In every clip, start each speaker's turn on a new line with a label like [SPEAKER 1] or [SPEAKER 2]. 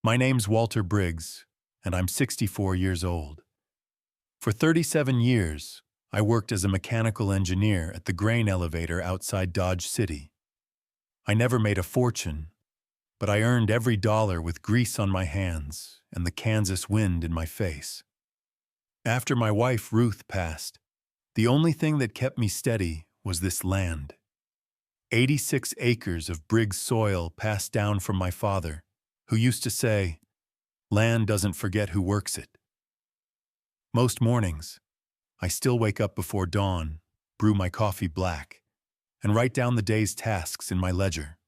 [SPEAKER 1] My name's Walter Briggs, and I'm 64 years old. For 37 years, I worked as a mechanical engineer at the grain elevator outside Dodge City. I never made a fortune, but I earned every dollar with grease on my hands and the Kansas wind in my face. After my wife Ruth passed, the only thing that kept me steady was this land. 86 acres of Briggs soil passed down from my father, who used to say, "Land doesn't forget who works it." Most mornings, I still wake up before dawn, brew my coffee black, and write down the day's tasks in my ledger.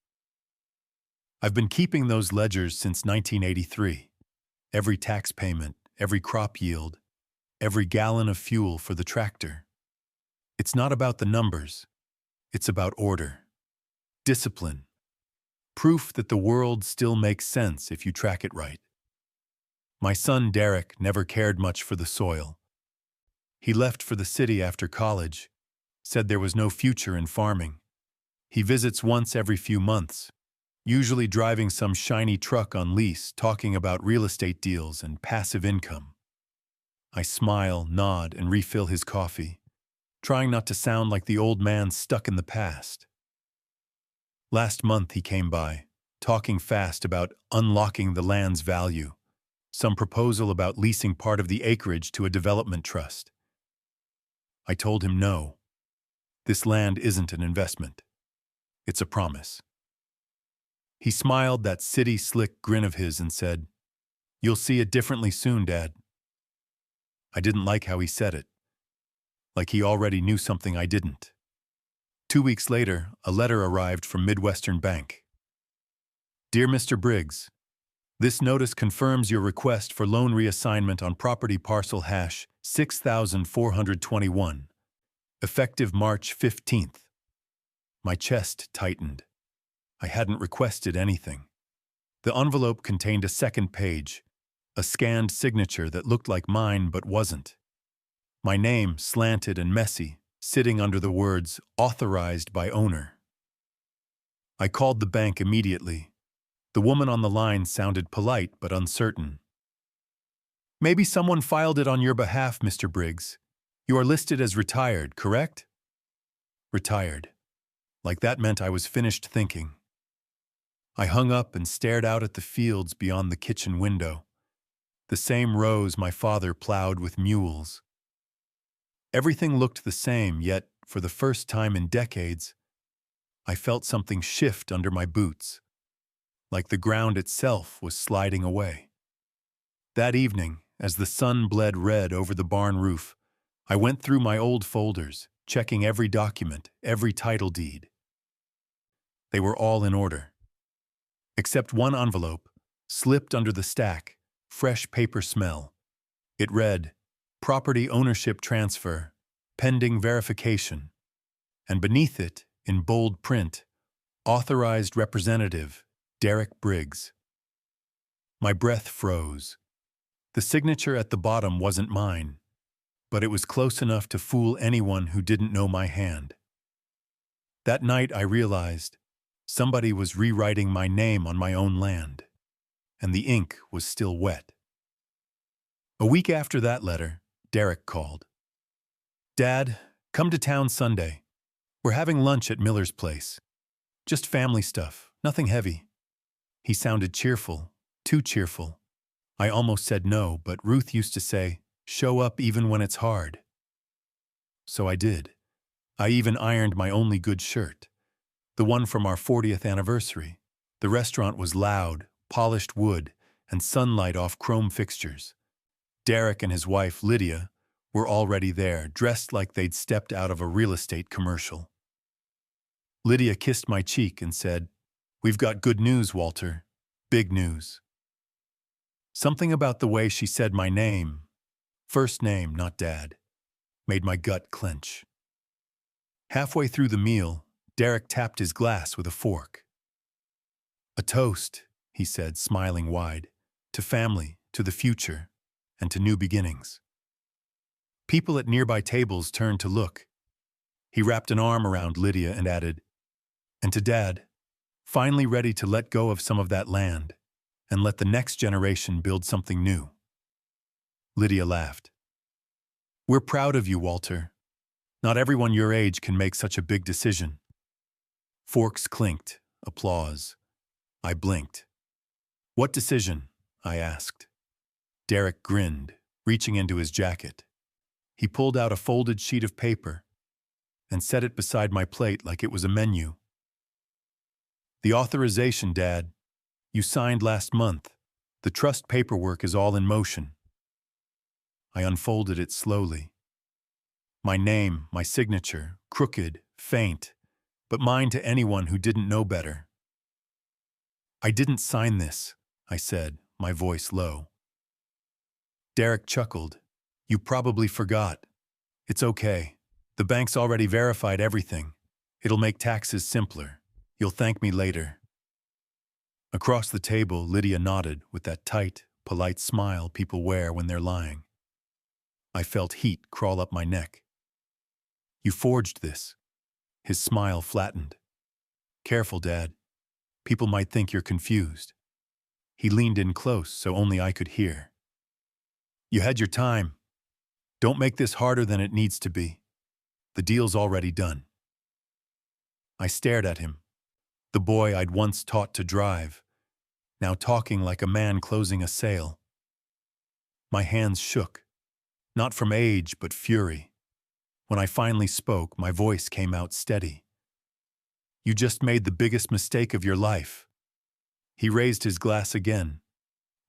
[SPEAKER 1] I've been keeping those ledgers since 1983. Every tax payment, every crop yield, every gallon of fuel for the tractor. It's not about the numbers. It's about order, discipline, proof that the world still makes sense if you track it right. My son Derek never cared much for the soil. He left for the city after college, said there was no future in farming. He visits once every few months, usually driving some shiny truck on lease, talking about real estate deals and passive income. I smile, nod, and refill his coffee, trying not to sound like the old man stuck in the past. Last month he came by, talking fast about unlocking the land's value, some proposal about leasing part of the acreage to a development trust. I told him no. This land isn't an investment. It's a promise. He smiled that city slick grin of his and said, "You'll see it differently soon, Dad." I didn't like how he said it, like he already knew something I didn't. 2 weeks later, a letter arrived from Midwestern Bank. "Dear Mr. Briggs, this notice confirms your request for loan reassignment on property parcel hash 6421, effective March 15th. My chest tightened. I hadn't requested anything. The envelope contained a second page, a scanned signature that looked like mine but wasn't. My name, slanted and messy, sitting under the words, "Authorized by owner." I called the bank immediately. The woman on the line sounded polite but uncertain. "Maybe someone filed it on your behalf, Mr. Briggs. You are listed as retired, correct?" Retired. Like that meant I was finished thinking. I hung up and stared out at the fields beyond the kitchen window, the same rows my father plowed with mules. Everything looked the same, yet, for the first time in decades, I felt something shift under my boots, like the ground itself was sliding away. That evening, as the sun bled red over the barn roof, I went through my old folders, checking every document, every title deed. They were all in order. Except one envelope, slipped under the stack, fresh paper smell. It read, "Property ownership transfer, pending verification," and beneath it, in bold print, "Authorized representative, Derek Briggs." My breath froze. The signature at the bottom wasn't mine, but it was close enough to fool anyone who didn't know my hand. That night I realized somebody was rewriting my name on my own land, and the ink was still wet. A week after that letter, Derek called. "Dad, come to town Sunday. We're having lunch at Miller's place. Just family stuff, nothing heavy." He sounded cheerful, too cheerful. I almost said no, but Ruth used to say, "Show up even when it's hard." So I did. I even ironed my only good shirt, the one from our 40th anniversary. The restaurant was loud, polished wood, and sunlight off chrome fixtures. Derek and his wife, Lydia, were already there, dressed like they'd stepped out of a real estate commercial. Lydia kissed my cheek and said, "We've got good news, Walter. Big news." Something about the way she said my name, first name, not Dad, made my gut clench. Halfway through the meal, Derek tapped his glass with a fork. "A toast," he said, smiling wide, "to family, to the future, and to new beginnings." People at nearby tables turned to look. He wrapped an arm around Lydia and added, "And to Dad, finally ready to let go of some of that land and let the next generation build something new. Lydia laughed. We're proud of you, Walter. Not everyone your age can make such a big decision. Forks clinked. Applause. I blinked. What decision? I asked. Derek grinned, reaching into his jacket. He pulled out a folded sheet of paper and set it beside my plate like it was a menu. The authorization, Dad. You signed last month. The trust paperwork is all in motion. I unfolded it slowly. My name, my signature, crooked, faint, but mine to anyone who didn't know better. I didn't sign this, I said, my voice low. Derek chuckled. You probably forgot. It's okay. The bank's already verified everything. It'll make taxes simpler. You'll thank me later. Across the table, Lydia nodded with that tight, polite smile people wear when they're lying. I felt heat crawl up my neck. You forged this. His smile flattened. Careful, Dad. People might think you're confused. He leaned in close so only I could hear. You had your time. Don't make this harder than it needs to be. The deal's already done. I stared at him, the boy I'd once taught to drive, now talking like a man closing a sale. My hands shook, not from age but fury. When I finally spoke, my voice came out steady. You just made the biggest mistake of your life. He raised his glass again,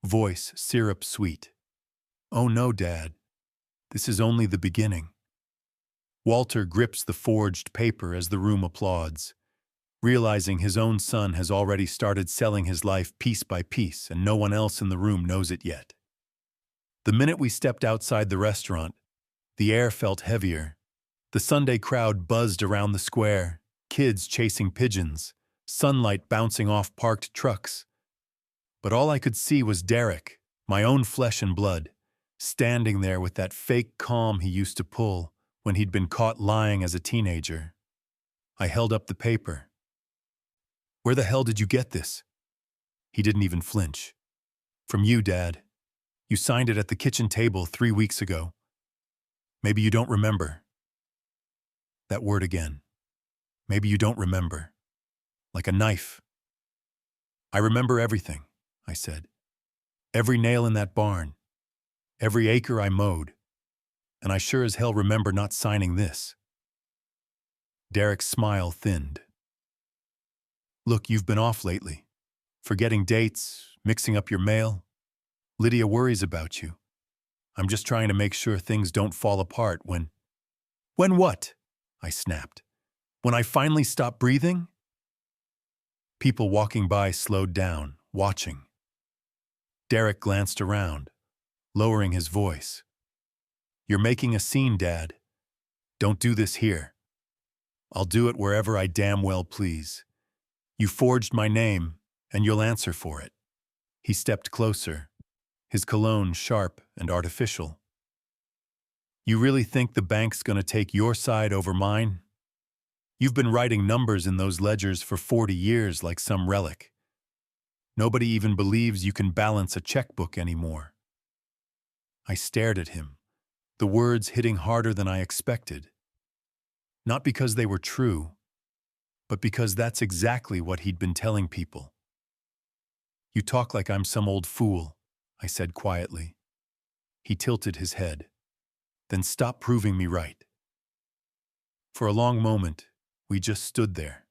[SPEAKER 1] voice syrup sweet. Oh no, Dad. This is only the beginning. Walter grips the forged paper as the room applauds, realizing his own son has already started selling his life piece by piece and no one else in the room knows it yet. The minute we stepped outside the restaurant, the air felt heavier. The Sunday crowd buzzed around the square, kids chasing pigeons, sunlight bouncing off parked trucks. But all I could see was Derek, my own flesh and blood, standing there with that fake calm he used to pull when he'd been caught lying as a teenager. I held up the paper. Where the hell did you get this? He didn't even flinch. From you, Dad. You signed it at the kitchen table 3 weeks ago. Maybe you don't remember. That word again. Maybe you don't remember. Like a knife. I remember everything, I said. Every nail in that barn. Every acre I mowed. And I sure as hell remember not signing this. Derek's smile thinned. Look, you've been off lately. Forgetting dates, mixing up your mail. Lydia worries about you. I'm just trying to make sure things don't fall apart when... When what? I snapped. When I finally stop breathing? People walking by slowed down, watching. Derek glanced around, lowering his voice. You're making a scene, Dad. Don't do this here. I'll do it wherever I damn well please. You forged my name, and you'll answer for it. He stepped closer, his cologne sharp and artificial. You really think the bank's gonna take your side over mine? You've been writing numbers in those ledgers for 40 years like some relic. Nobody even believes you can balance a checkbook anymore. I stared at him, the words hitting harder than I expected. Not because they were true, but because that's exactly what he'd been telling people. You talk like I'm some old fool, I said quietly. He tilted his head. Then stop proving me right. For a long moment, we just stood there,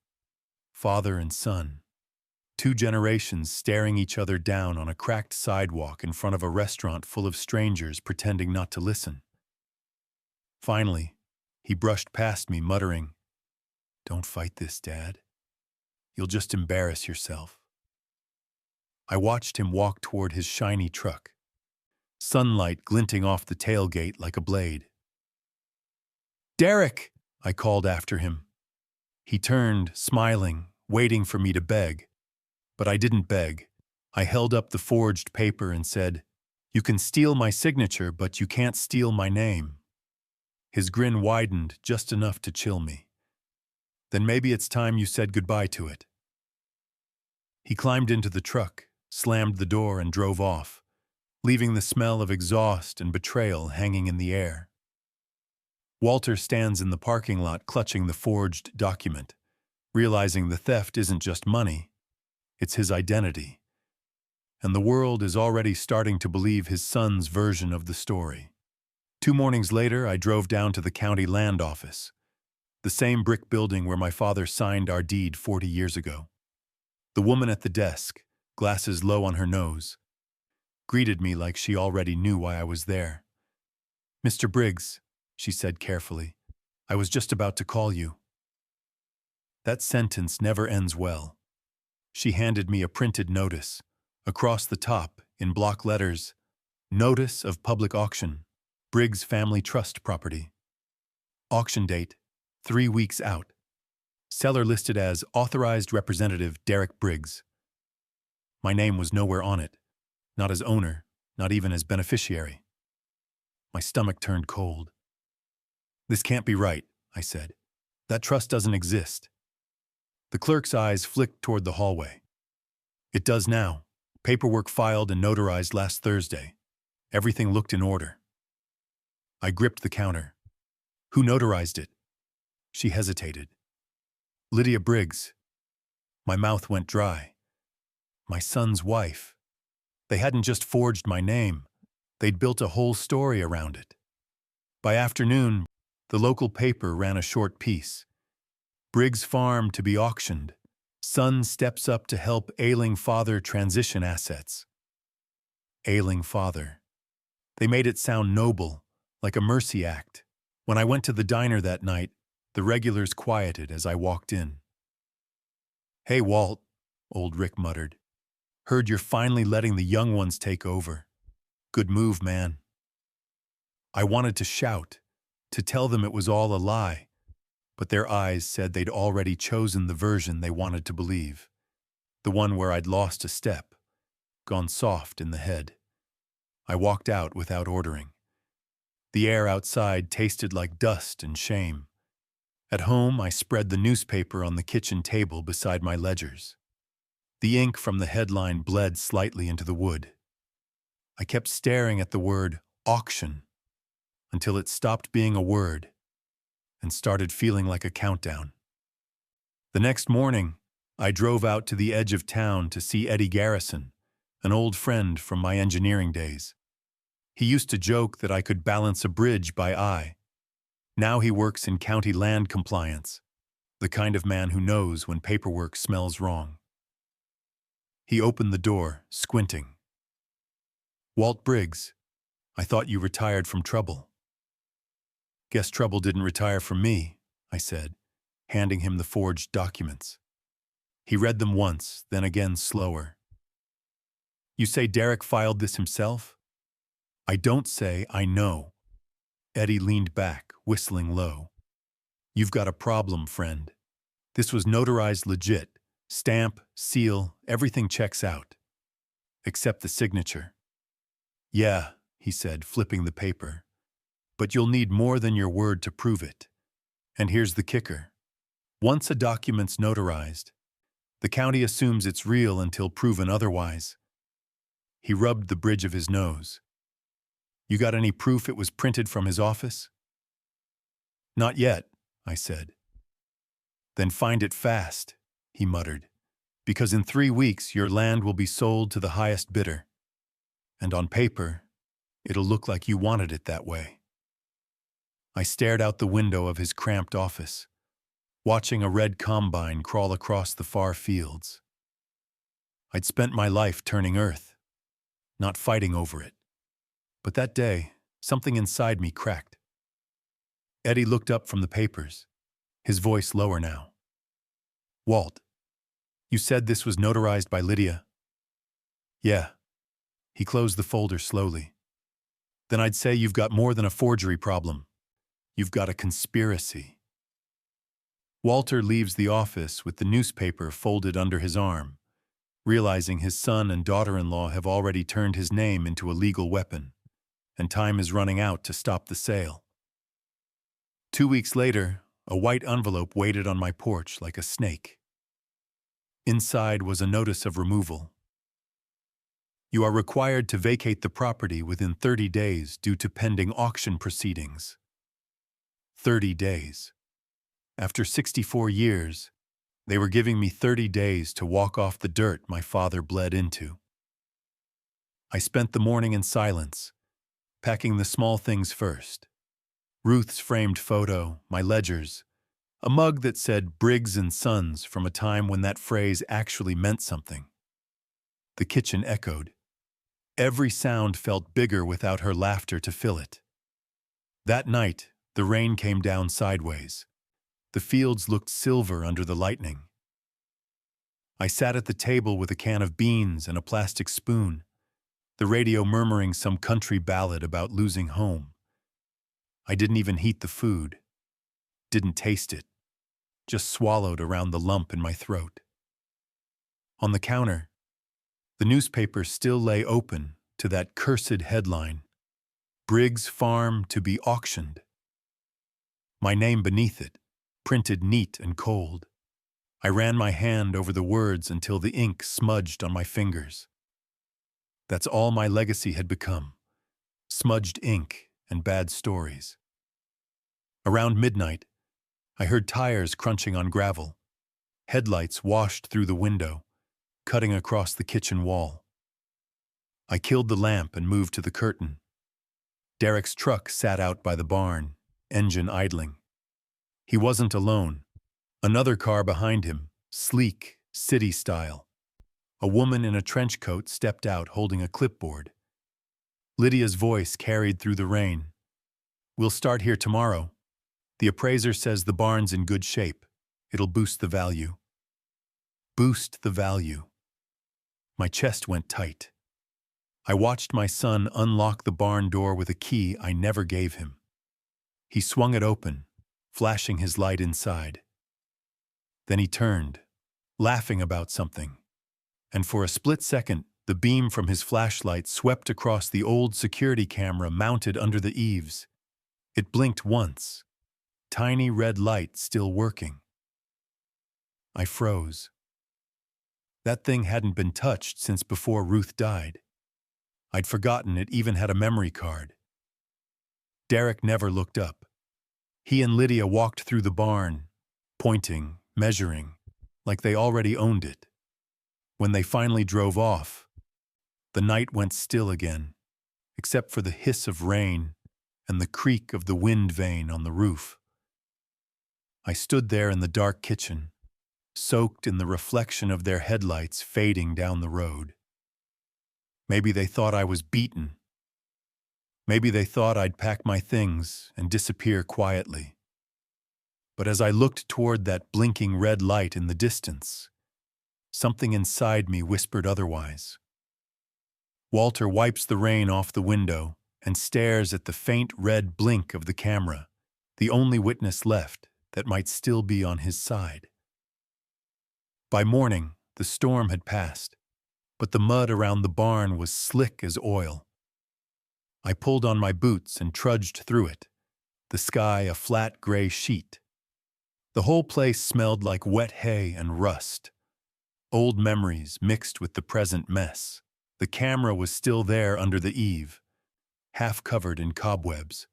[SPEAKER 1] father and son, 2 generations staring each other down on a cracked sidewalk in front of a restaurant full of strangers pretending not to listen. Finally, he brushed past me, muttering, "Don't fight this, Dad. You'll just embarrass yourself." I watched him walk toward his shiny truck, sunlight glinting off the tailgate like a blade. "Derek!" I called after him. He turned, smiling, waiting for me to beg. But I didn't beg. I held up the forged paper and said, "You can steal my signature, but you can't steal my name." His grin widened just enough to chill me. "Then maybe it's time you said goodbye to it." He climbed into the truck, slammed the door, and drove off, leaving the smell of exhaust and betrayal hanging in the air. Walter stands in the parking lot clutching the forged document, realizing the theft isn't just money, it's his identity. And the world is already starting to believe his son's version of the story. 2 mornings later, I drove down to the county land office, the same brick building where my father signed our deed 40 years ago. The woman at the desk, glasses low on her nose, greeted me like she already knew why I was there. "Mr. Briggs," she said carefully, "I was just about to call you." That sentence never ends well. She handed me a printed notice. Across the top, in block letters, "Notice of public auction, Briggs Family Trust property. Auction date, 3 weeks out. Seller listed as Authorized Representative Derek Briggs." My name was nowhere on it, not as owner, not even as beneficiary. My stomach turned cold. "This can't be right," I said. "That trust doesn't exist." The clerk's eyes flicked toward the hallway. "It does now. Paperwork filed and notarized last Thursday. Everything looked in order." I gripped the counter. "Who notarized it?" She hesitated. "Lydia Briggs." My mouth went dry. My son's wife. They hadn't just forged my name. They'd built a whole story around it. By afternoon, the local paper ran a short piece. "Briggs Farm to be auctioned. Son steps up to help ailing father transition assets." Ailing father. They made it sound noble, like a mercy act. When I went to the diner that night, the regulars quieted as I walked in. "Hey, Walt," old Rick muttered. "Heard you're finally letting the young ones take over. Good move, man." I wanted to shout, to tell them it was all a lie, but their eyes said they'd already chosen the version they wanted to believe, the one where I'd lost a step, gone soft in the head. I walked out without ordering. The air outside tasted like dust and shame. At home, I spread the newspaper on the kitchen table beside my ledgers. The ink from the headline bled slightly into the wood. I kept staring at the word auction until it stopped being a word and started feeling like a countdown. The next morning, I drove out to the edge of town to see Eddie Garrison, an old friend from my engineering days. He used to joke that I could balance a bridge by eye. Now he works in county land compliance, the kind of man who knows when paperwork smells wrong. He opened the door, squinting. "Walt Briggs, I thought you retired from trouble." "Guess trouble didn't retire from me," I said, handing him the forged documents. He read them once, then again slower. "You say Derek filed this himself?" "I don't say, I know." Eddie leaned back, whistling low. "You've got a problem, friend. This was notarized legit. Stamp, seal, everything checks out. Except the signature." "Yeah," he said, flipping the paper. "But you'll need more than your word to prove it. And here's the kicker. Once a document's notarized, the county assumes it's real until proven otherwise." He rubbed the bridge of his nose. "You got any proof it was printed from his office?" "Not yet," I said. "Then find it fast," he muttered, "because in 3 weeks your land will be sold to the highest bidder. And on paper, it'll look like you wanted it that way." I stared out the window of his cramped office, watching a red combine crawl across the far fields. I'd spent my life turning earth, not fighting over it. But that day, something inside me cracked. Eddie looked up from the papers, his voice lower now. "Walt, you said this was notarized by Lydia?" "Yeah." He closed the folder slowly. "Then I'd say you've got more than a forgery problem. You've got a conspiracy." Walter leaves the office with the newspaper folded under his arm, realizing his son and daughter-in-law have already turned his name into a legal weapon, and time is running out to stop the sale. 2 weeks later, a white envelope waited on my porch like a snake. Inside was a notice of removal. You are required to vacate the property within 30 days due to pending auction proceedings. 30 days. After 64 years, they were giving me 30 days to walk off the dirt my father bled into. I spent the morning in silence, packing the small things first. Ruth's framed photo, my ledgers, a mug that said Briggs and Sons from a time when that phrase actually meant something. The kitchen echoed. Every sound felt bigger without her laughter to fill it. That night, the rain came down sideways. The fields looked silver under the lightning. I sat at the table with a can of beans and a plastic spoon, the radio murmuring some country ballad about losing home. I didn't even heat the food, didn't taste it, just swallowed around the lump in my throat. On the counter, the newspaper still lay open to that cursed headline, Briggs Farm to be auctioned. My name beneath it, printed neat and cold. I ran my hand over the words until the ink smudged on my fingers. That's all my legacy had become, smudged ink and bad stories. Around midnight, I heard tires crunching on gravel. Headlights washed through the window, cutting across the kitchen wall. I killed the lamp and moved to the curtain. Derek's truck sat out by the barn, engine idling. He wasn't alone. Another car behind him, sleek, city style. A woman in a trench coat stepped out holding a clipboard. Lydia's voice carried through the rain. We'll start here tomorrow. The appraiser says the barn's in good shape. It'll boost the value. Boost the value. My chest went tight. I watched my son unlock the barn door with a key I never gave him. He swung it open, flashing his light inside. Then he turned, laughing about something, and for a split second, the beam from his flashlight swept across the old security camera mounted under the eaves. It blinked once, tiny red light still working. I froze. That thing hadn't been touched since before Ruth died. I'd forgotten it even had a memory card. Derek never looked up. He and Lydia walked through the barn, pointing, measuring, like they already owned it. When they finally drove off, the night went still again, except for the hiss of rain and the creak of the wind vane on the roof. I stood there in the dark kitchen, soaked in the reflection of their headlights fading down the road. Maybe they thought I was beaten. Maybe they thought I'd pack my things and disappear quietly. But as I looked toward that blinking red light in the distance, something inside me whispered otherwise. Walter wipes the rain off the window and stares at the faint red blink of the camera, the only witness left that might still be on his side. By morning, the storm had passed, but the mud around the barn was slick as oil. I pulled on my boots and trudged through it, the sky a flat gray sheet. The whole place smelled like wet hay and rust. Old memories mixed with the present mess. The camera was still there under the eave, half covered in cobwebs.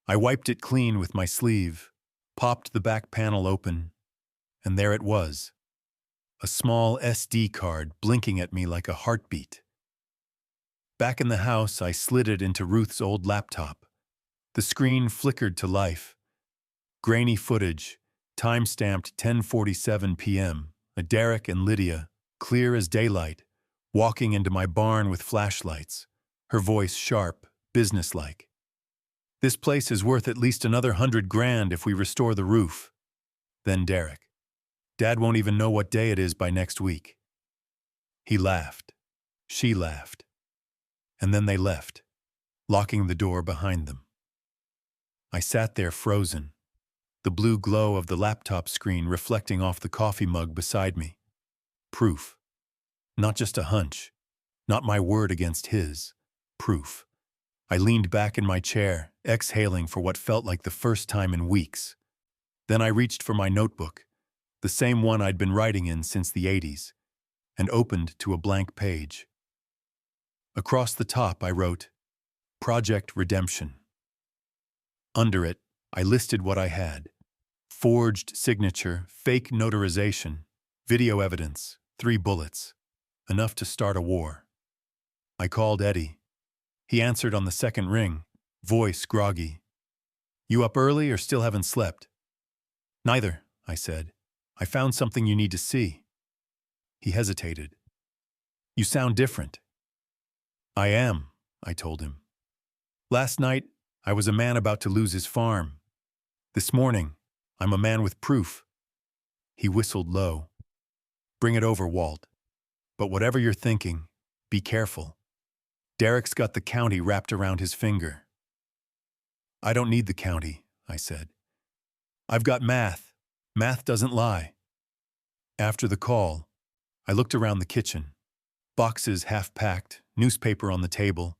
[SPEAKER 1] I wiped it clean with my sleeve, popped the back panel open, and there it was, a small SD card blinking at me like a heartbeat. Back in the house, I slid it into Ruth's old laptop. The screen flickered to life. Grainy footage, time-stamped 10:47 p.m., Derek and Lydia, clear as daylight, walking into my barn with flashlights, her voice sharp, businesslike. This place is worth at least another $100,000 if we restore the roof. Then Derek. Dad won't even know what day it is by next week. He laughed. She laughed. And then they left, locking the door behind them. I sat there frozen, the blue glow of the laptop screen reflecting off the coffee mug beside me. Proof. Not just a hunch, not my word against his. Proof. I leaned back in my chair, exhaling for what felt like the first time in weeks. Then I reached for my notebook, the same one I'd been writing in since the '80s, and opened to a blank page. Across the top, I wrote, Project Redemption. Under it, I listed what I had. Forged signature, fake notarization, video evidence, 3 bullets. Enough to start a war. I called Eddie. He answered on the second ring, voice groggy. You up early or still haven't slept? Neither, I said. I found something you need to see. He hesitated. You sound different. I am, I told him. Last night, I was a man about to lose his farm. This morning, I'm a man with proof. He whistled low. Bring it over, Walt. But whatever you're thinking, be careful. Derek's got the county wrapped around his finger. I don't need the county, I said. I've got math. Math doesn't lie. After the call, I looked around the kitchen. Boxes half packed, newspaper on the table,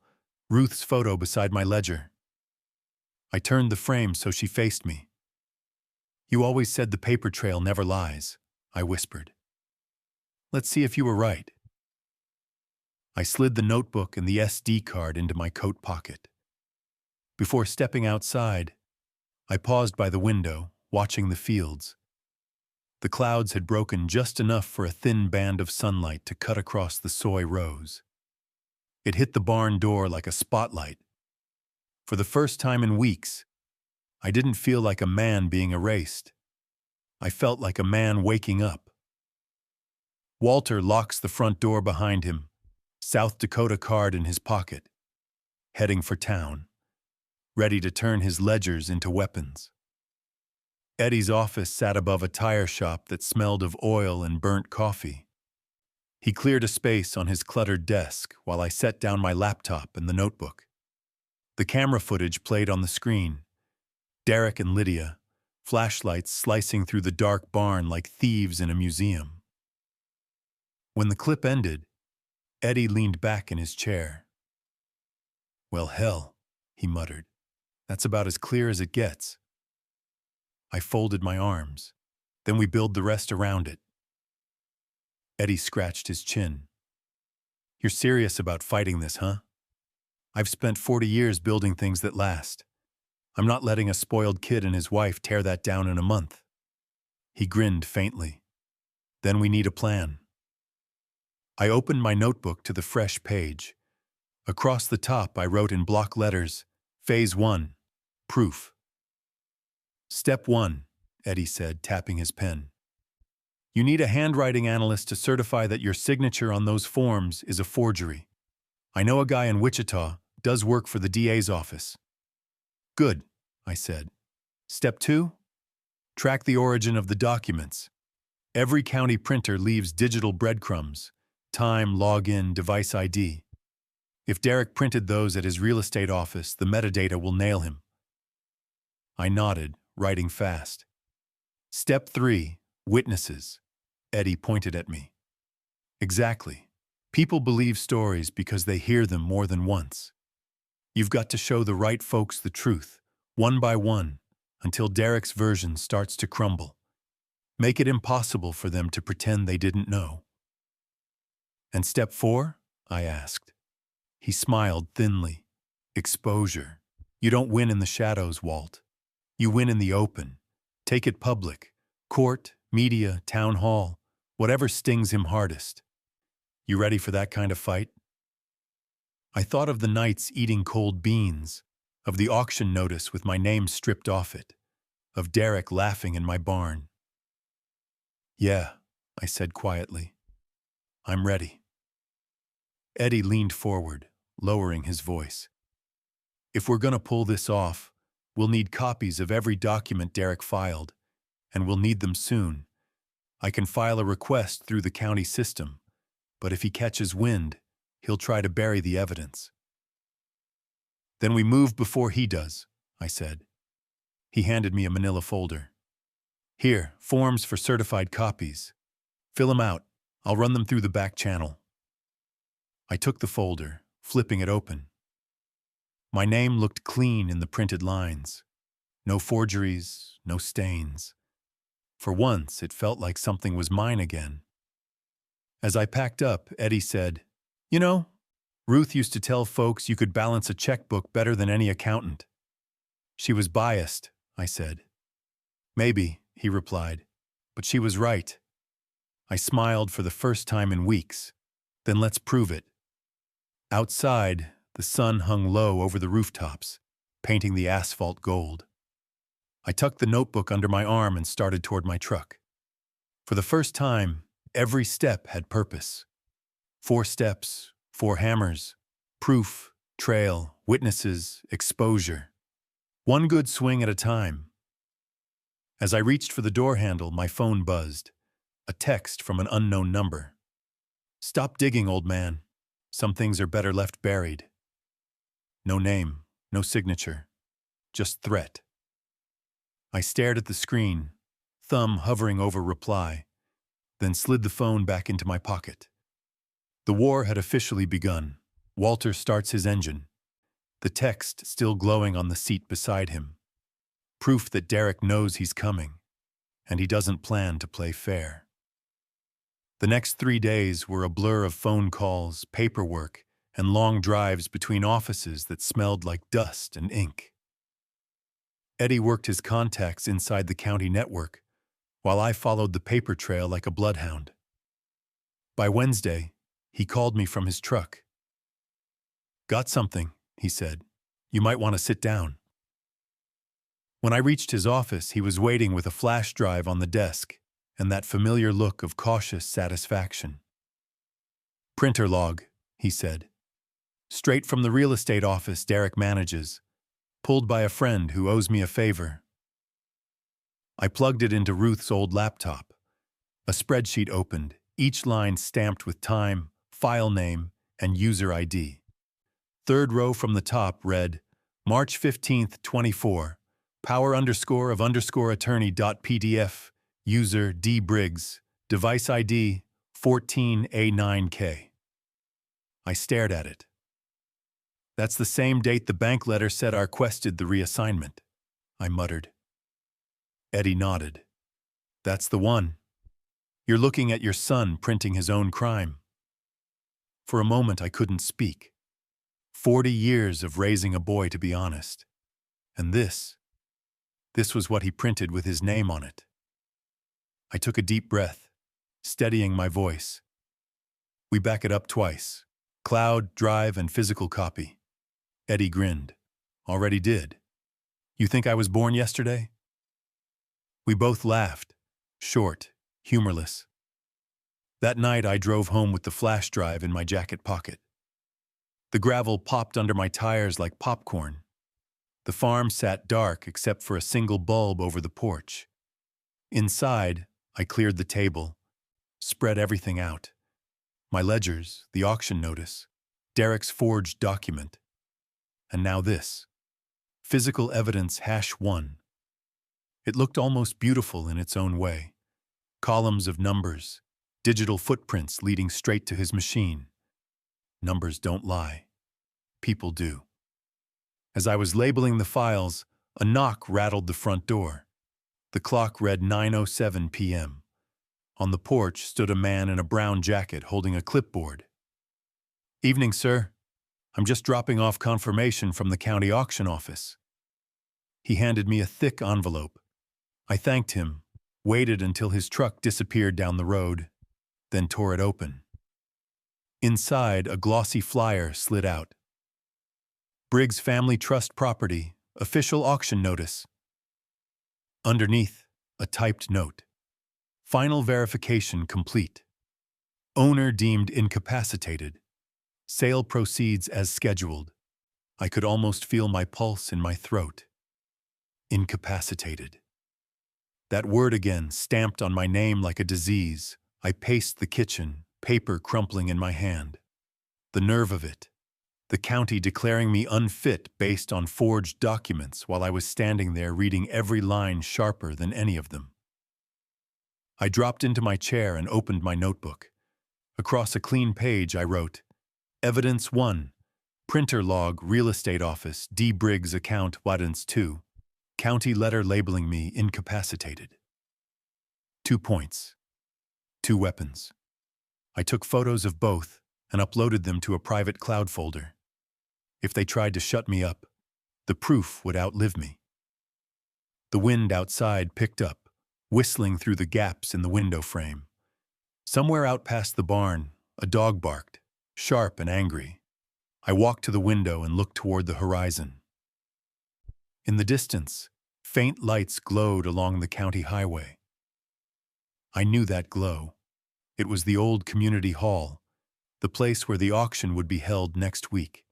[SPEAKER 1] Ruth's photo beside my ledger. I turned the frame so she faced me. You always said the paper trail never lies, I whispered. Let's see if you were right. I slid the notebook and the SD card into my coat pocket. Before stepping outside, I paused by the window, watching the fields. The clouds had broken just enough for a thin band of sunlight to cut across the soy rows. It hit the barn door like a spotlight. For the first time in weeks, I didn't feel like a man being erased. I felt like a man waking up. Walter locks the front door behind him, South Dakota card in his pocket, heading for town, ready to turn his ledgers into weapons. Eddie's office sat above a tire shop that smelled of oil and burnt coffee. He cleared a space on his cluttered desk while I set down my laptop and the notebook. The camera footage played on the screen. Derek and Lydia, flashlights slicing through the dark barn like thieves in a museum. When the clip ended, Eddie leaned back in his chair. Well, hell, he muttered. That's about as clear as it gets. I folded my arms. Then we build the rest around it. Eddie scratched his chin. You're serious about fighting this, huh? I've spent 40 years building things that last. I'm not letting a spoiled kid and his wife tear that down in a month. He grinned faintly. Then we need a plan. I opened my notebook to the fresh page. Across the top, I wrote in block letters, Phase 1, Proof. Step 1, Eddie said, tapping his pen. You need a handwriting analyst to certify that your signature on those forms is a forgery. I know a guy in Wichita, does work for the DA's office. Good, I said. Step 2, track the origin of the documents. Every county printer leaves digital breadcrumbs, time, login, device ID. If Derek printed those at his real estate office, the metadata will nail him. I nodded, writing fast. Step 3, witnesses. Eddie pointed at me. Exactly. People believe stories because they hear them more than once. You've got to show the right folks the truth, one by one, until Derek's version starts to crumble. Make it impossible for them to pretend they didn't know. And step 4? I asked. He smiled thinly. Exposure. You don't win in the shadows, Walt. You win in the open. Take it public. Court, media, town hall, whatever stings him hardest. You ready for that kind of fight? I thought of the nights eating cold beans, of the auction notice with my name stripped off it, of Derek laughing in my barn. Yeah, I said quietly. I'm ready. Eddie leaned forward, lowering his voice. If we're gonna pull this off, we'll need copies of every document Derek filed, and we'll need them soon. I can file a request through the county system, but if he catches wind, he'll try to bury the evidence. Then we move before he does, I said. He handed me a manila folder. Here, forms for certified copies. Fill them out. I'll run them through the back channel. I took the folder, flipping it open. My name looked clean in the printed lines. No forgeries, no stains. For once, it felt like something was mine again. As I packed up, Eddie said, You know, Ruth used to tell folks you could balance a checkbook better than any accountant. She was biased, I said. Maybe, he replied, but she was right. I smiled for the first time in weeks. Then let's prove it. Outside, the sun hung low over the rooftops, painting the asphalt gold. I tucked the notebook under my arm and started toward my truck. For the first time, every step had purpose. 4 steps, 4 hammers, proof, trail, witnesses, exposure. One good swing at a time. As I reached for the door handle, my phone buzzed. A text from an unknown number. Stop digging, old man. Some things are better left buried. No name, no signature, just threat. I stared at the screen, thumb hovering over reply, then slid the phone back into my pocket. The war had officially begun. Walter starts his engine. The text still glowing on the seat beside him. Proof that Derek knows he's coming, and he doesn't plan to play fair. The next 3 days were a blur of phone calls, paperwork, and long drives between offices that smelled like dust and ink. Eddie worked his contacts inside the county network, while I followed the paper trail like a bloodhound. By Wednesday, he called me from his truck. Got something, he said. You might want to sit down. When I reached his office, he was waiting with a flash drive on the desk and that familiar look of cautious satisfaction. Printer log, he said. Straight from the real estate office Derek manages, pulled by a friend who owes me a favor. I plugged it into Ruth's old laptop. A spreadsheet opened, each line stamped with time, file name, and user ID. Third row from the top read, March 15th, 24, power_of_attorney.pdf, user D. Briggs, device ID 14A9K. I stared at it. That's the same date the bank letter said I requested the reassignment, I muttered. Eddie nodded. That's the one. You're looking at your son printing his own crime. For a moment I couldn't speak. 40 years of raising a boy, to be honest. And this was what he printed with his name on it. I took a deep breath, steadying my voice. We back it up twice. Cloud, drive, and physical copy. Eddie grinned. Already did. You think I was born yesterday? We both laughed, short, humorless. That night I drove home with the flash drive in my jacket pocket. The gravel popped under my tires like popcorn. The farm sat dark except for a single bulb over the porch. Inside, I cleared the table, spread everything out. My ledgers, the auction notice, Derek's forged document. And now this. Physical evidence #1. It looked almost beautiful in its own way. Columns of numbers, digital footprints leading straight to his machine. Numbers don't lie. People do. As I was labeling the files, a knock rattled the front door. The clock read 9:07 p.m. On the porch stood a man in a brown jacket holding a clipboard. Evening, sir. I'm just dropping off confirmation from the county auction office. He handed me a thick envelope. I thanked him, waited until his truck disappeared down the road, then tore it open. Inside, a glossy flyer slid out. Briggs Family Trust Property, official auction notice. Underneath, a typed note. Final verification complete. Owner deemed incapacitated. Sale proceeds as scheduled. I could almost feel my pulse in my throat. Incapacitated. That word again, stamped on my name like a disease. I paced the kitchen, paper crumpling in my hand. The nerve of it. The county declaring me unfit based on forged documents while I was standing there reading every line sharper than any of them. I dropped into my chair and opened my notebook. Across a clean page I wrote, Evidence 1, Printer log, Real Estate Office, D. Briggs account, Wadens 2, county letter labeling me incapacitated. 2 points. 2 weapons. I took photos of both and uploaded them to a private cloud folder. If they tried to shut me up, the proof would outlive me. The wind outside picked up, whistling through the gaps in the window frame. Somewhere out past the barn, a dog barked, sharp and angry. I walked to the window and looked toward the horizon. In the distance, faint lights glowed along the county highway. I knew that glow. It was the old community hall, the place where the auction would be held next week.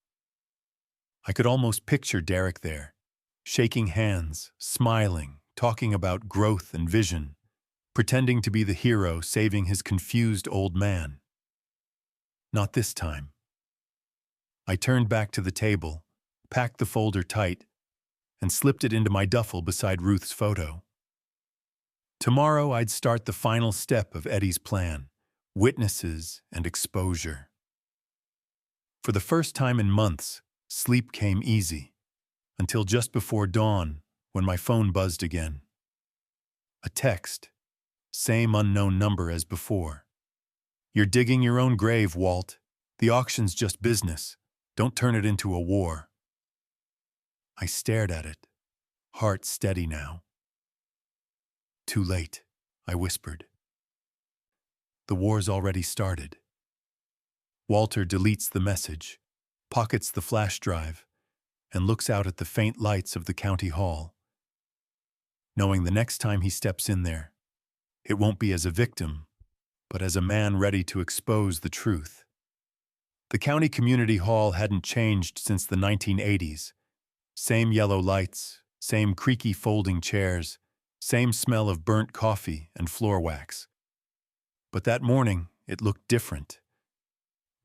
[SPEAKER 1] I could almost picture Derek there, shaking hands, smiling, talking about growth and vision, pretending to be the hero saving his confused old man. Not this time. I turned back to the table, packed the folder tight, and slipped it into my duffel beside Ruth's photo. Tomorrow I'd start the final step of Eddie's plan, witnesses and exposure. For the first time in months, sleep came easy, until just before dawn, when my phone buzzed again. A text, same unknown number as before. "You're digging your own grave, Walt. The auction's just business. Don't turn it into a war." I stared at it, heart steady now. "Too late," I whispered. "The war's already started." Walter deletes the message, pockets the flash drive, and looks out at the faint lights of the county hall. Knowing the next time he steps in there, it won't be as a victim, but as a man ready to expose the truth. The county community hall hadn't changed since the 1980s. Same yellow lights, same creaky folding chairs, same smell of burnt coffee and floor wax. But that morning, it looked different.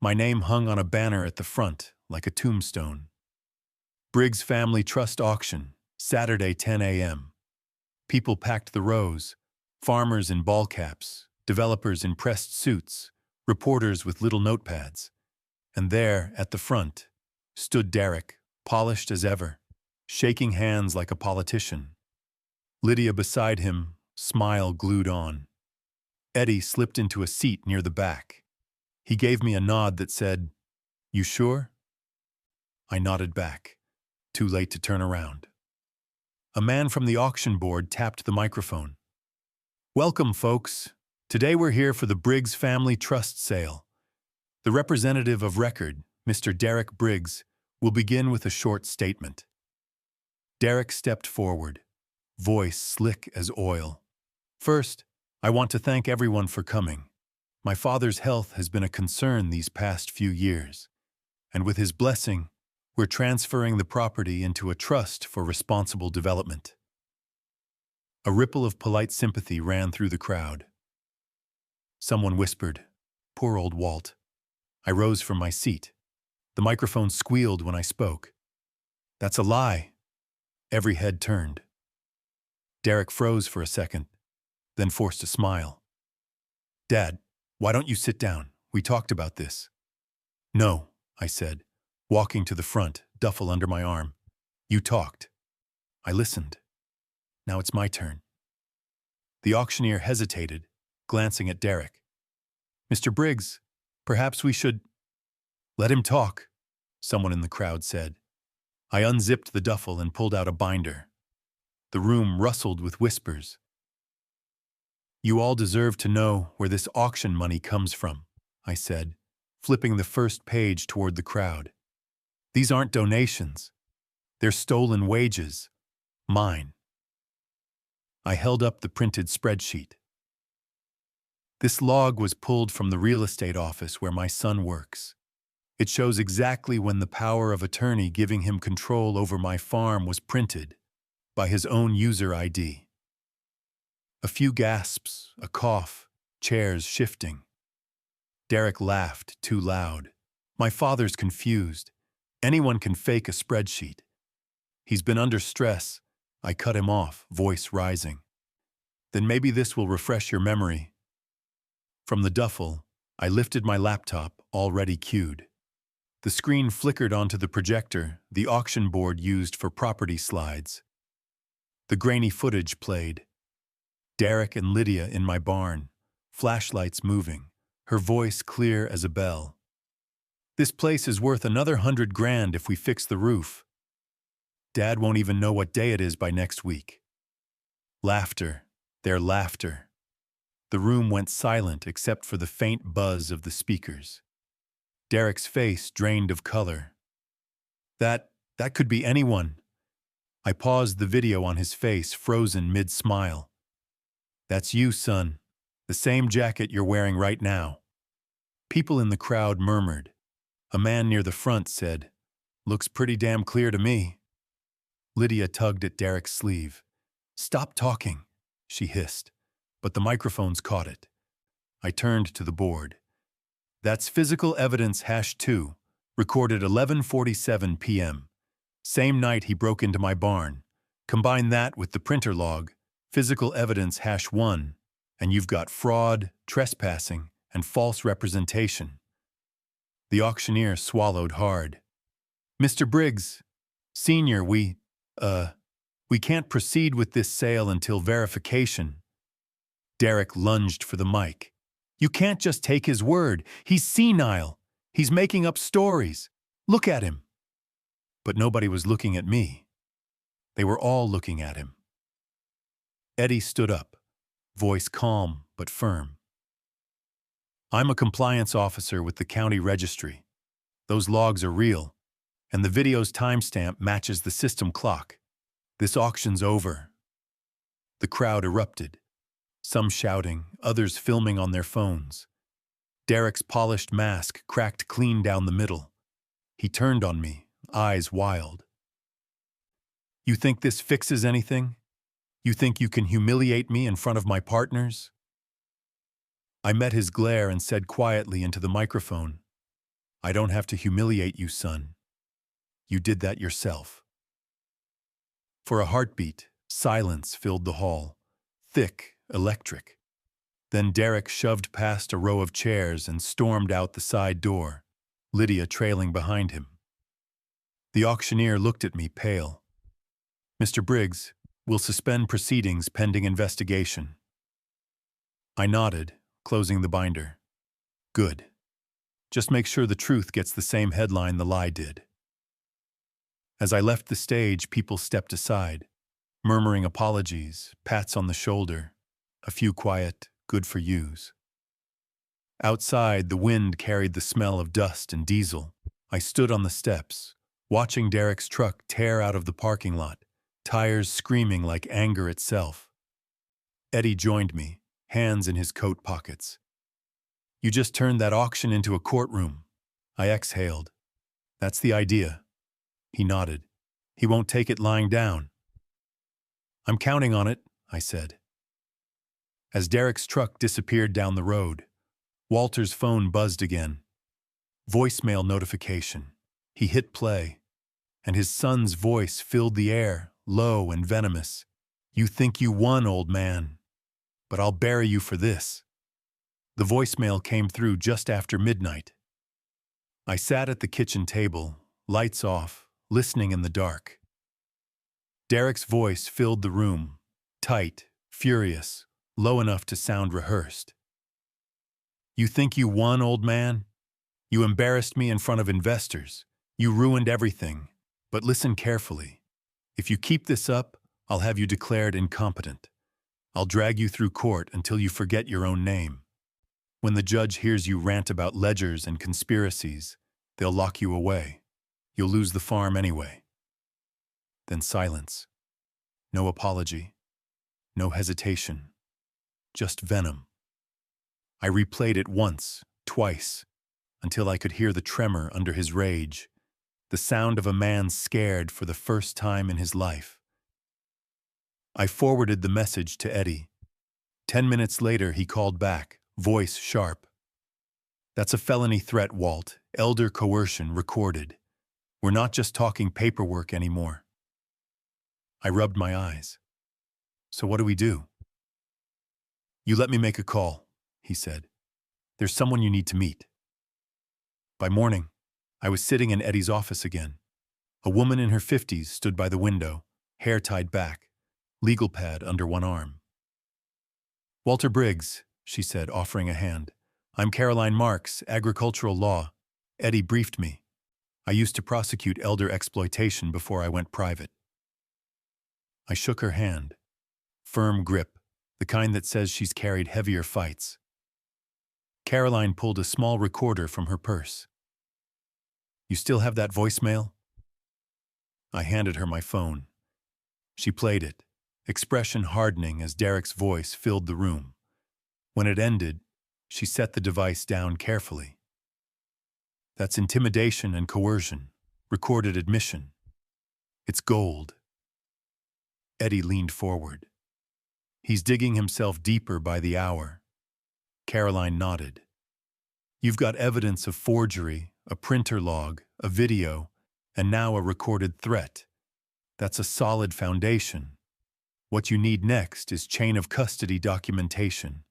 [SPEAKER 1] My name hung on a banner at the front, like a tombstone. Briggs Family Trust Auction, Saturday 10 a.m. People packed the rows, farmers in ball caps, developers in pressed suits, reporters with little notepads. And there, at the front, stood Derek, polished as ever, shaking hands like a politician. Lydia beside him, smile glued on. Eddie slipped into a seat near the back. He gave me a nod that said, "You sure?" I nodded back, too late to turn around. A man from the auction board tapped the microphone. "Welcome, folks. Today we're here for the Briggs Family Trust sale. The representative of record, Mr. Derek Briggs, will begin with a short statement." Derek stepped forward, voice slick as oil. "First, I want to thank everyone for coming. My father's health has been a concern these past few years, and with his blessing, we're transferring the property into a trust for responsible development." A ripple of polite sympathy ran through the crowd. Someone whispered, "Poor old Walt." I rose from my seat. The microphone squealed when I spoke. "That's a lie." Every head turned. Derek froze for a second, then forced a smile. "Dad, why don't you sit down? We talked about this." "No," I said, walking to the front, duffel under my arm. "You talked. I listened. Now it's my turn." The auctioneer hesitated, glancing at Derek. "Mr. Briggs, perhaps we should—" "Let him talk," someone in the crowd said. I unzipped the duffel and pulled out a binder. The room rustled with whispers. "You all deserve to know where this auction money comes from," I said, flipping the first page toward the crowd. "These aren't donations. They're stolen wages. Mine." I held up the printed spreadsheet. This log was pulled from the real estate office where my son works. It shows exactly when the power of attorney giving him control over my farm was printed, by his own user ID. A few gasps, a cough, chairs shifting. Derek laughed, too loud. "My father's confused. Anyone can fake a spreadsheet. He's been under stress." I cut him off, voice rising. "Then maybe this will refresh your memory." From the duffel, I lifted my laptop, already queued. The screen flickered onto the projector the auction board used for property slides. The grainy footage played. Derek and Lydia in my barn, flashlights moving, her voice clear as a bell. This place is worth another 100 grand if we fix the roof. Dad won't even know what day it is by next week. Laughter, their laughter. The room went silent except for the faint buzz of the speakers. Derek's face drained of color. That could be anyone. I paused the video on his face, frozen mid-smile. That's you, son. The same jacket you're wearing right now. People in the crowd murmured. A man near the front said, "Looks pretty damn clear to me." Lydia tugged at Derek's sleeve. "Stop talking," she hissed, but the microphones caught it. I turned to the board. That's physical evidence #2, recorded 11:47 p.m. Same night he broke into my barn. Combine that with the printer log, physical evidence #1, and you've got fraud, trespassing, and false representation. The auctioneer swallowed hard. "Mr. Briggs, Senior, we can't proceed with this sale until verification." Derek lunged for the mic. "You can't just take his word. He's senile. He's making up stories. Look at him." But nobody was looking at me. They were all looking at him. Eddie stood up, voice calm but firm. "I'm a compliance officer with the county registry. Those logs are real, and the video's timestamp matches the system clock. This auction's over." The crowd erupted, some shouting, others filming on their phones. Derek's polished mask cracked clean down the middle. He turned on me, eyes wild. "You think this fixes anything? You think you can humiliate me in front of my partners?" I met his glare and said quietly into the microphone, "I don't have to humiliate you, son. You did that yourself." For a heartbeat, silence filled the hall, thick, electric. Then Derek shoved past a row of chairs and stormed out the side door, Lydia trailing behind him. The auctioneer looked at me, pale. "Mr. Briggs, we'll suspend proceedings pending investigation." I nodded, closing the binder. "Good. Just make sure the truth gets the same headline the lie did." As I left the stage, people stepped aside, murmuring apologies, pats on the shoulder, a few quiet, "good for yous." Outside, the wind carried the smell of dust and diesel. I stood on the steps, watching Derek's truck tear out of the parking lot, tires screaming like anger itself. Eddie joined me, hands in his coat pockets. "You just turned that auction into a courtroom." I exhaled. "That's the idea." He nodded. "He won't take it lying down." "I'm counting on it," I said. As Derek's truck disappeared down the road, Walter's phone buzzed again. Voicemail notification. He hit play, and his son's voice filled the air, low and venomous. "You think you won, old man, but I'll bury you for this." The voicemail came through just after midnight. I sat at the kitchen table, lights off, listening in the dark. Derek's voice filled the room, tight, furious, low enough to sound rehearsed. "You think you won, old man? You embarrassed me in front of investors. You ruined everything. But listen carefully. If you keep this up, I'll have you declared incompetent. I'll drag you through court until you forget your own name. When the judge hears you rant about ledgers and conspiracies, they'll lock you away. You'll lose the farm anyway." Then silence. No apology. No hesitation. Just venom. I replayed it once, twice, until I could hear the tremor under his rage, the sound of a man scared for the first time in his life. I forwarded the message to Eddie. 10 minutes later, he called back, voice sharp. "That's a felony threat, Walt. Elder coercion recorded. We're not just talking paperwork anymore." I rubbed my eyes. "So what do we do?" "You let me make a call," he said. "There's someone you need to meet." By morning, I was sitting in Eddie's office again. A woman in her 50s stood by the window, hair tied back, legal pad under one arm. "Walter Briggs," she said, offering a hand. "I'm Caroline Marks, agricultural law. Eddie briefed me. I used to prosecute elder exploitation before I went private. I shook her hand. Firm grip, the kind that says she's carried heavier fights. Caroline pulled a small recorder from her purse. You still have that voicemail? I handed her my phone. She played it, expression hardening as Derek's voice filled the room. When it ended, she set the device down carefully. That's intimidation and coercion, recorded admission. It's gold. Eddie leaned forward. He's digging himself deeper by the hour. Caroline nodded. You've got evidence of forgery, a printer log, a video, and now a recorded threat. That's a solid foundation. What you need next is chain of custody documentation.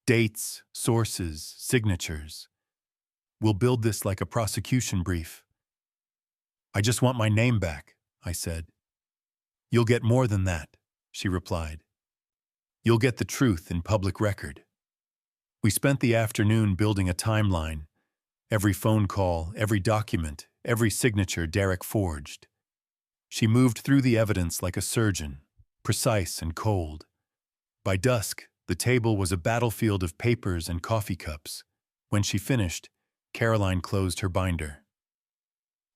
[SPEAKER 1] Dates, sources, signatures. We'll build this like a prosecution brief. I just want my name back, I said. You'll get more than that, she replied. You'll get the truth in public record. We spent the afternoon building a timeline. Every phone call, every document, every signature Derek forged. She moved through the evidence like a surgeon, precise and cold. By dusk, the table was a battlefield of papers and coffee cups. When she finished, Caroline closed her binder.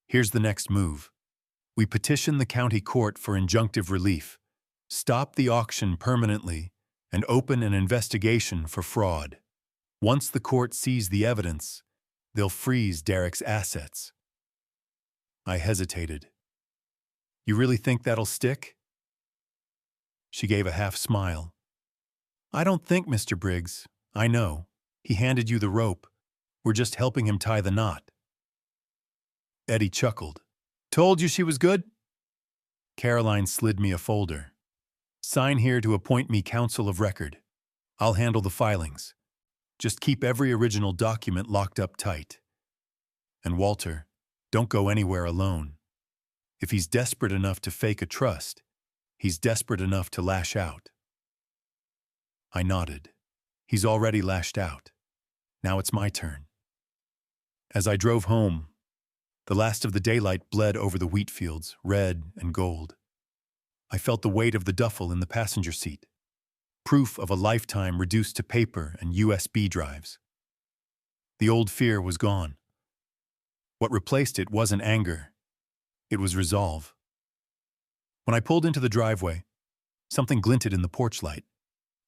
[SPEAKER 1] Here's the next move. We petition the county court for injunctive relief, stop the auction permanently, and open an investigation for fraud. Once the court sees the evidence, they'll freeze Derek's assets. I hesitated. You really think that'll stick? She gave a half smile. I don't think, Mr. Briggs. I know. He handed you the rope. We're just helping him tie the knot. Eddie chuckled. Told you she was good? Caroline slid me a folder. Sign here to appoint me counsel of record. I'll handle the filings. Just keep every original document locked up tight. And Walter, don't go anywhere alone. If he's desperate enough to fake a trust, he's desperate enough to lash out. I nodded. He's already lashed out. Now it's my turn. As I drove home, the last of the daylight bled over the wheat fields, red and gold. I felt the weight of the duffel in the passenger seat, proof of a lifetime reduced to paper and USB drives. The old fear was gone. What replaced it wasn't anger. It was resolve. When I pulled into the driveway, something glinted in the porch light.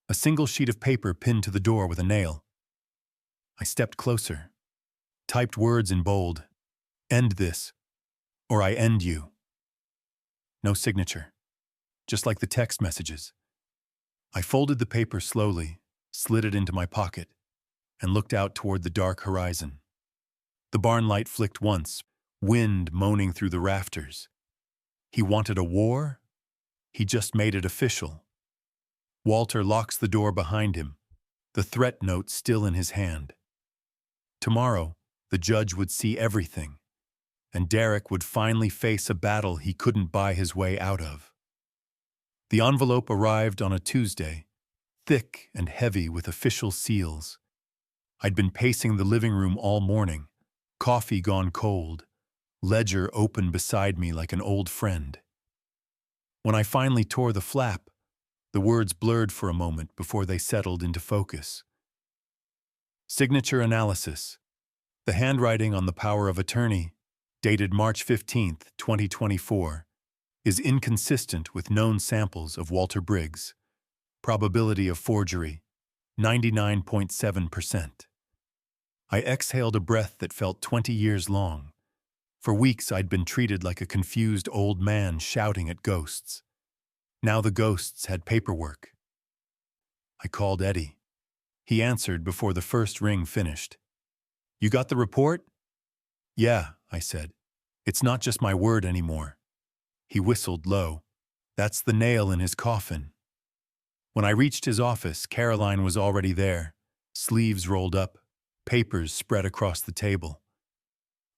[SPEAKER 1] A single sheet of paper pinned to the door with a nail. I stepped closer, typed words in bold. End this, or I end you. No signature, just like the text messages. I folded the paper slowly, slid it into my pocket, and looked out toward the dark horizon. The barn light flicked once, wind moaning through the rafters. He wanted a war? He just made it official. Walter locks the door behind him, the threat note still in his hand. Tomorrow, the judge would see everything, and Derek would finally face a battle he couldn't buy his way out of. The envelope arrived on a Tuesday, thick and heavy with official seals. I'd been pacing the living room all morning, coffee gone cold, ledger open beside me like an old friend. When I finally tore the flap, the words blurred for a moment before they settled into focus. Signature analysis. The handwriting on the power of attorney, dated March 15, 2024, is inconsistent with known samples of Walter Briggs. Probability of forgery, 99.7%. I exhaled a breath that felt 20 years long. For weeks I'd been treated like a confused old man shouting at ghosts. Now the ghosts had paperwork. I called Eddie. He answered before the first ring finished. You got the report? Yeah, I said. It's not just my word anymore. He whistled low. That's the nail in his coffin. When I reached his office, Caroline was already there, sleeves rolled up, papers spread across the table.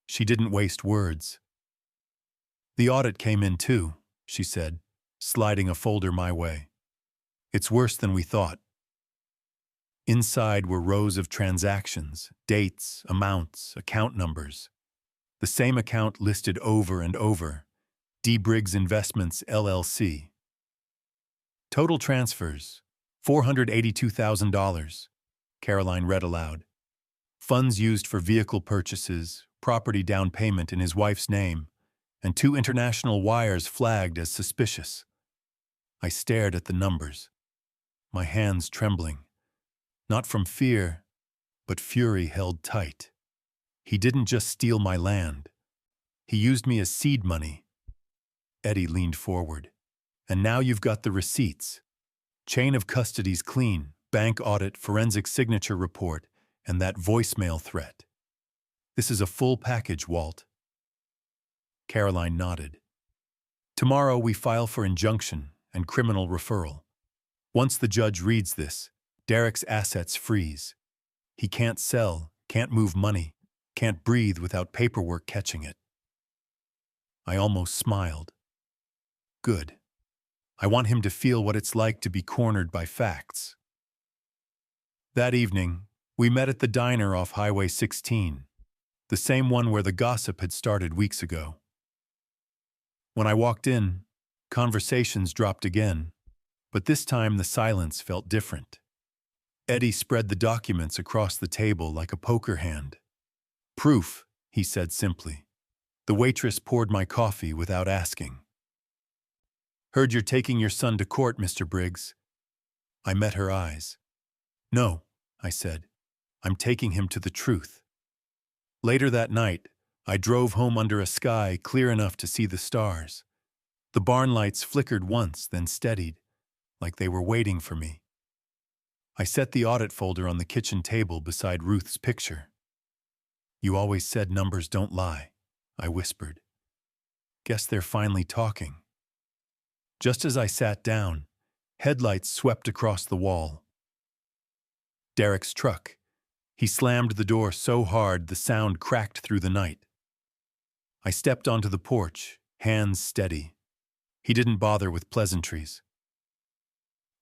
[SPEAKER 1] She didn't waste words. The audit came in too, she said, sliding a folder my way. It's worse than we thought. Inside were rows of transactions, dates, amounts, account numbers. The same account listed over and over. D. Briggs Investments, LLC. Total transfers, $482,000. Caroline read aloud. Funds used for vehicle purchases, property down payment in his wife's name, and 2 international wires flagged as suspicious. I stared at the numbers, my hands trembling, not from fear, but fury held tight. He didn't just steal my land. He used me as seed money. Eddie leaned forward. And now you've got the receipts. Chain of custody's clean, bank audit, forensic signature report, and that voicemail threat. This is a full package, Walt. Caroline nodded. Tomorrow we file for injunction and criminal referral. Once the judge reads this, Derek's assets freeze. He can't sell, can't move money, can't breathe without paperwork catching it. I almost smiled. Good. I want him to feel what it's like to be cornered by facts. That evening, we met at the diner off Highway 16, the same one where the gossip had started weeks ago. When I walked in, conversations dropped again, but this time the silence felt different. Eddie spread the documents across the table like a poker hand. Proof, he said simply. The waitress poured my coffee without asking. Heard you're taking your son to court, Mr. Briggs. I met her eyes. No, I said. I'm taking him to the truth. Later that night, I drove home under a sky clear enough to see the stars. The barn lights flickered once, then steadied, like they were waiting for me. I set the audit folder on the kitchen table beside Ruth's picture. You always said numbers don't lie, I whispered. Guess they're finally talking. Just as I sat down, headlights swept across the wall. Derek's truck. He slammed the door so hard the sound cracked through the night. I stepped onto the porch, hands steady. He didn't bother with pleasantries.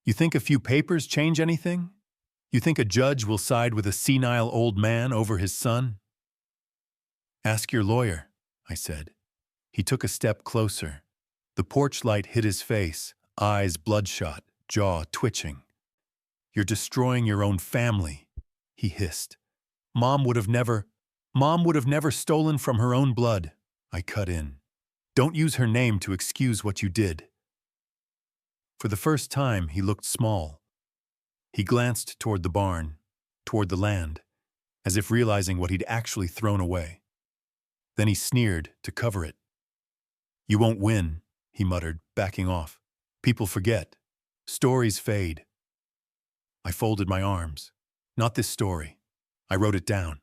[SPEAKER 1] You think a few papers change anything? You think a judge will side with a senile old man over his son? Ask your lawyer, I said. He took a step closer. The porch light hit his face, eyes bloodshot, jaw twitching. You're destroying your own family, he hissed. Mom would have never stolen from her own blood, I cut in. Don't use her name to excuse what you did. For the first time, he looked small. He glanced toward the barn, toward the land, as if realizing what he'd actually thrown away. Then he sneered to cover it. You won't win, he muttered, backing off. People forget. Stories fade. I folded my arms. Not this story. I wrote it down.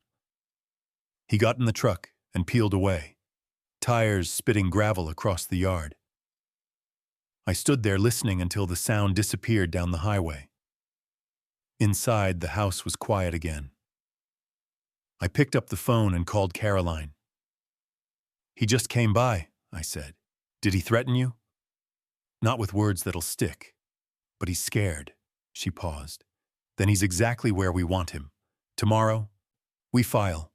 [SPEAKER 1] He got in the truck and peeled away, tires spitting gravel across the yard. I stood there listening until the sound disappeared down the highway. Inside, the house was quiet again. I picked up the phone and called Caroline. He just came by, I said. Did he threaten you? Not with words that'll stick. But he's scared. She paused. Then he's exactly where we want him. Tomorrow, we file.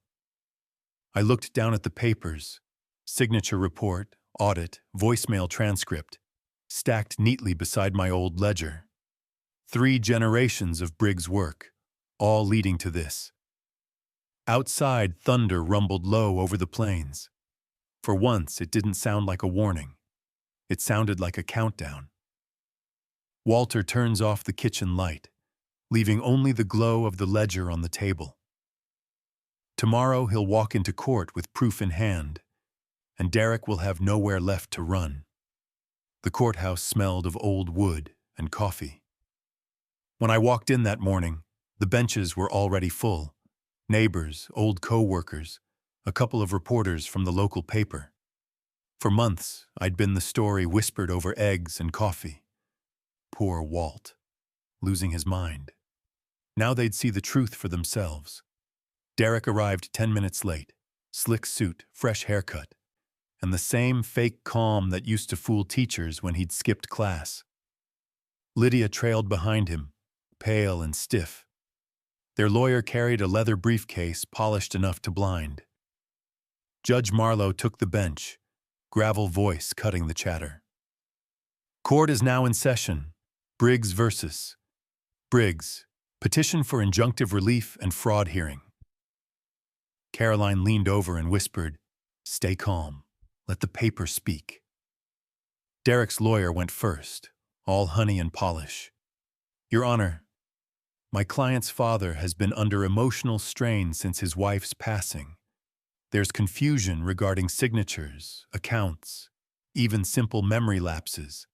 [SPEAKER 1] I looked down at the papers. Signature report, audit, voicemail transcript, stacked neatly beside my old ledger. 3 generations of Briggs' work, all leading to this. Outside, thunder rumbled low over the plains. For once, it didn't sound like a warning. It sounded like a countdown. Walter turns off the kitchen light, leaving only the glow of the ledger on the table. Tomorrow he'll walk into court with proof in hand, and Derek will have nowhere left to run. The courthouse smelled of old wood and coffee. When I walked in that morning, the benches were already full. Neighbors, old co-workers, a couple of reporters from the local paper. For months, I'd been the story whispered over eggs and coffee. Poor Walt, losing his mind. Now they'd see the truth for themselves. Derek arrived 10 minutes late, slick suit, fresh haircut, and the same fake calm that used to fool teachers when he'd skipped class. Lydia trailed behind him, pale and stiff. Their lawyer carried a leather briefcase polished enough to blind. Judge Marlowe took the bench, gravel voice cutting the chatter. Court is now in session. Briggs versus Briggs. Petition for injunctive relief and fraud hearing. Caroline leaned over and whispered, "Stay calm. Let the paper speak." Derek's lawyer went first, all honey and polish. Your Honor, my client's father has been under emotional strain since his wife's passing. There's confusion regarding signatures, accounts, even simple memory lapses.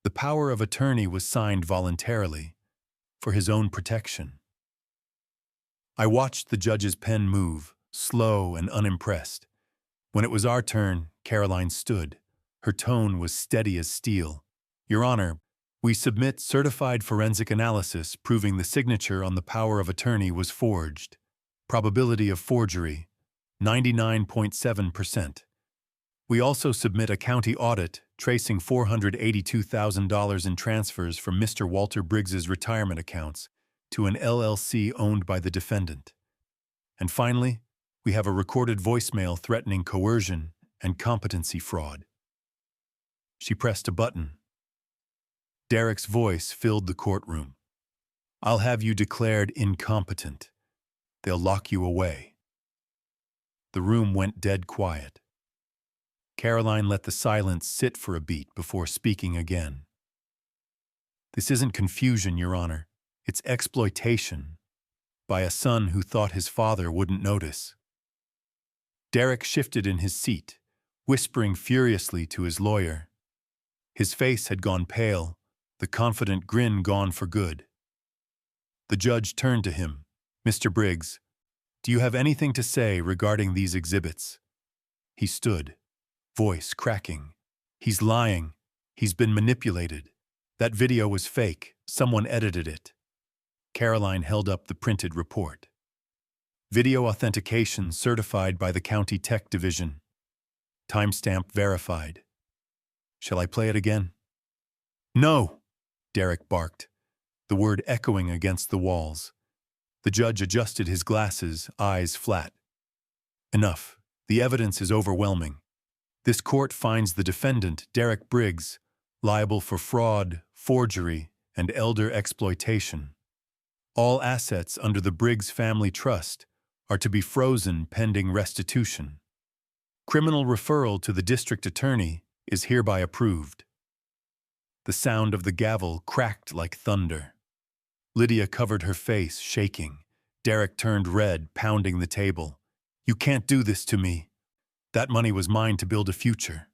[SPEAKER 1] The power of attorney was signed voluntarily, for his own protection. I watched the judge's pen move, slow and unimpressed. When it was our turn, Caroline stood. Her tone was steady as steel. Your Honor, we submit certified forensic analysis proving the signature on the power of attorney was forged. Probability of forgery, 99.7%. We also submit a county audit tracing $482,000 in transfers from Mr. Walter Briggs's retirement accounts to an LLC owned by the defendant. And finally, we have a recorded voicemail threatening coercion and competency fraud. She pressed a button. Derek's voice filled the courtroom. I'll have you declared incompetent. They'll lock you away. The room went dead quiet. Caroline let the silence sit for a beat before speaking again. This isn't confusion, Your Honor. It's exploitation by a son who thought his father wouldn't notice. Derek shifted in his seat, whispering furiously to his lawyer. His face had gone pale, the confident grin gone for good. The judge turned to him. Mr. Briggs, do you have anything to say regarding these exhibits? He stood, voice cracking. He's lying. He's been manipulated. That video was fake. Someone edited it. Caroline held up the printed report. Video authentication certified by the County Tech Division. Timestamp verified. Shall I play it again? No, Derek barked, the word echoing against the walls. The judge adjusted his glasses, eyes flat. Enough. The evidence is overwhelming. This court finds the defendant, Derek Briggs, liable for fraud, forgery, and elder exploitation. All assets under the Briggs Family Trust are to be frozen pending restitution. Criminal referral to the district attorney is hereby approved. The sound of the gavel cracked like thunder. Lydia covered her face, shaking. Derek turned red, pounding the table. You can't do this to me. That money was mine to build a future.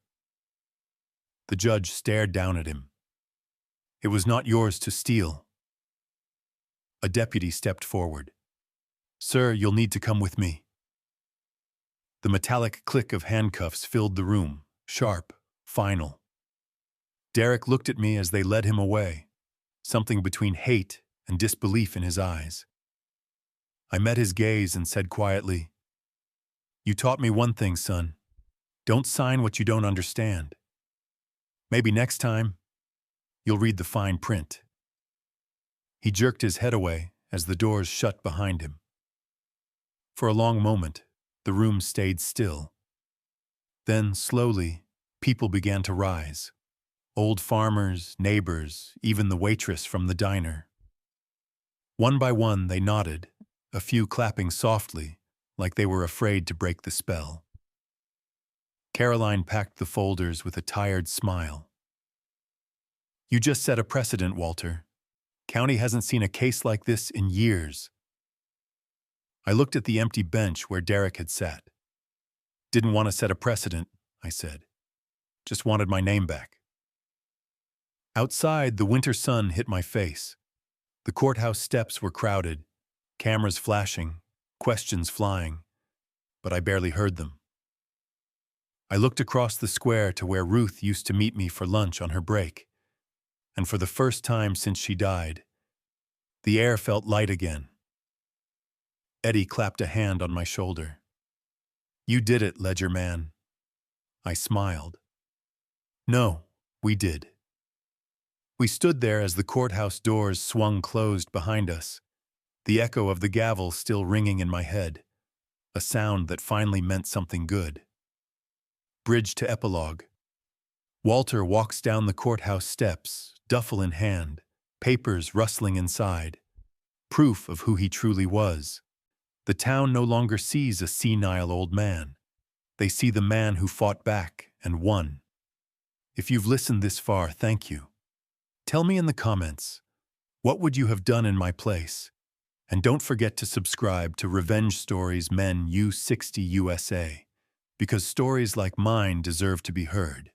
[SPEAKER 1] The judge stared down at him. It was not yours to steal. A deputy stepped forward. Sir, you'll need to come with me. The metallic click of handcuffs filled the room, sharp, final. Derek looked at me as they led him away, something between hate and disbelief in his eyes. I met his gaze and said quietly, You taught me one thing, son. Don't sign what you don't understand. Maybe next time, you'll read the fine print. He jerked his head away as the doors shut behind him. For a long moment, the room stayed still. Then, slowly, people began to rise. Old farmers, neighbors, even the waitress from the diner. One by one, they nodded, a few clapping softly, like they were afraid to break the spell. Caroline packed the folders with a tired smile. You just set a precedent, Walter. County hasn't seen a case like this in years. I looked at the empty bench where Derek had sat. Didn't want to set a precedent, I said. Just wanted my name back. Outside, the winter sun hit my face. The courthouse steps were crowded, cameras flashing, questions flying, but I barely heard them. I looked across the square to where Ruth used to meet me for lunch on her break, and for the first time since she died, the air felt light again. Eddie clapped a hand on my shoulder. You did it, Ledger Man. I smiled. No, we did. We stood there as the courthouse doors swung closed behind us, the echo of the gavel still ringing in my head. a sound that finally meant something good. Bridge to epilogue. Walter walks down the courthouse steps, duffel in hand, papers rustling inside, proof of who he truly was. The town no longer sees a senile old man. They see the man who fought back and won. If you've listened this far, thank you. Tell me in the comments, what would you have done in my place? And don't forget to subscribe to Revenge Stories Men U60 USA, because stories like mine deserve to be heard.